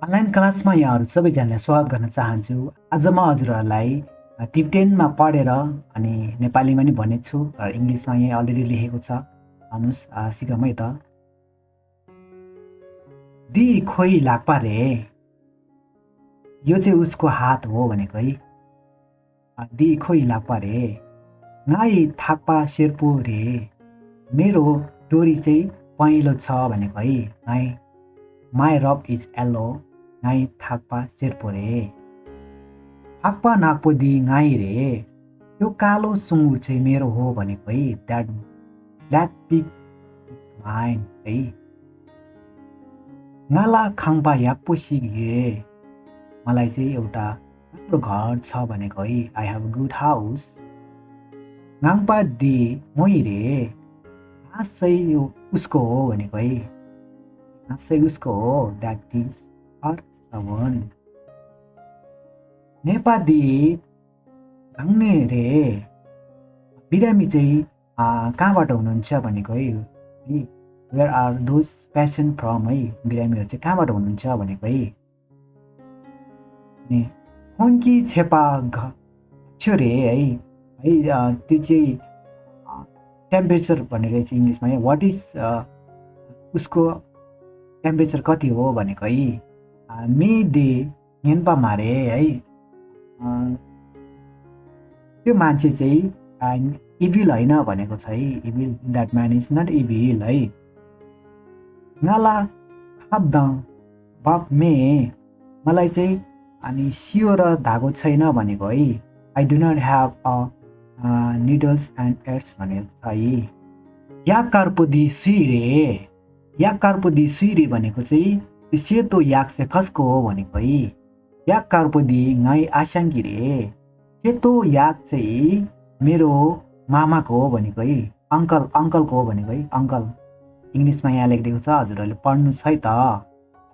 Online क्लासमा यहाँहरू सबैजनालाई स्वागत गर्न चाहन्छु। आज म हजुरहरूलाई टिबेटनमा पढेर अनि नेपालीमा नि भनेको छु र इङ्ग्लिसमा यहाँ अलरेडी लेखेको छ। आउनुहोस् सिकौँ है त। दि खोइ लाग्पा रे, यो चाहिँ उसको हात हो भनेको है। दि खोइ लाग्पा रे, नाइ थाक्पा शेर्पो रे, मेरो डोरी चाहिँ पहेँलो छ भनेको है। नाइ माई रब इज येल्लो, नाइ थाक्पा शेर्पो रे, थाक्पा नाक्पो दि गाई रे, त्यो कालो सुँगुर चाहिँ मेरो हो भनेको है। द्याट ब्ल्याक पिग माइन है। गाला खाङपा याप्पो सिगे, मलाई चाहिँ एउटा राम्रो घर छ भनेको है। I have a good house. गाङपा दि मोइ रे, घाँस चाहिँ यो उसको हो भनेको है। घाँस चाहिँ उसको हो। द्याट इज हर सवन। नेपादी गाङ्ने रे, बिरामी चाहिँ कहाँबाट हुनुहुन्छ भनेको है। Where are those patient from है। बिरामीहरू चाहिँ कहाँबाट हुनुहुन्छ भनेको है। अनि फङ्की छेपा छ्यो रे है। त्यो चाहिँ टेम्परेचर भनेको चाहिँ इङ्ग्लिसमा है। वाट इज उसको टेम्परेचर कति हो भनेको है। मे दे नेन्पा मारे है। त्यो मान्छे चाहिँ इभिल होइन भनेको छ है। Evil, that man is not evil है। गाला खाप्द बाप मे, मलाई चाहिँ अनि सियो र धागो छैन भनेको है। I do not have a needles and aids भनेको छ है। याक कार्पोदी सुई रे, याक कार्पोदी सुई रे भनेको चाहिँ त्यो सेतो याक चाहिँ कसको हो भनेको है। याक कार्पोदी गाई आस्याङ्गी रे, सेतो याक चाहिँ मेरो मामाको हो भनेको है। अङ्कलको हो भनेको है। अङ्कल इङ्ग्लिसमा यहाँ लेखिदिएको छ, हजुरहरूले पढ्नुहोस् है त।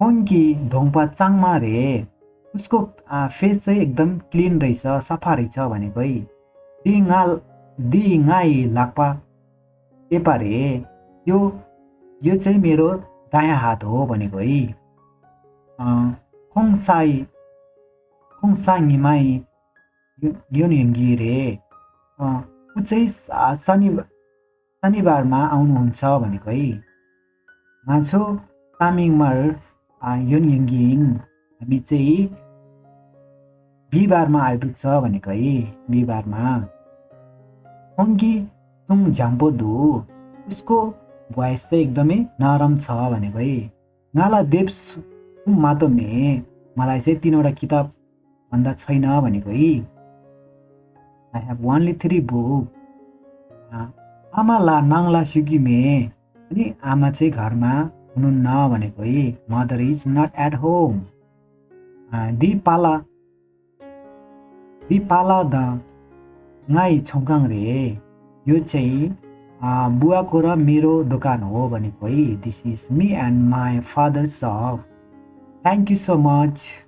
फोङ्की धोङ्पा चाङमा रे, उसको फेस चाहिँ एकदम क्लिन रहेछ, सफा रहेछ भनेको है। दि गाई लाग्पा पेपा रे, यो चाहिँ मेरो दायाँ हात हो भनेको है। खोङसा निमाई योनहेङ्गी रे, ऊ चाहिँ शनिबारमा आउनुहुन्छ भनेको है। मान्छो तामिङमर योनहेङ्गिङ, हामी चाहिँ बिहिबारमा आइपुग्छ भनेको है। बिहिबारमा फङ्की तुङ झ्याम्पो दु, उसको भोइस चाहिँ एकदमै नरम छ भनेको है। गाला देव मातोमे, मलाई चाहिँ 3वटा किताब भन्दा छैन भनेको है। I have only 3 book. आमा ला नाङला सुगिमे, अनि आमा चाहिँ घरमा हुनुहुन्न भनेको है। Mother is not at home. दिपाला द गाई छौकाङ रे, यो चाहिँ बुवाको र मेरो दोकान हो भनेको है। This is me and my father shop. Thank you so much.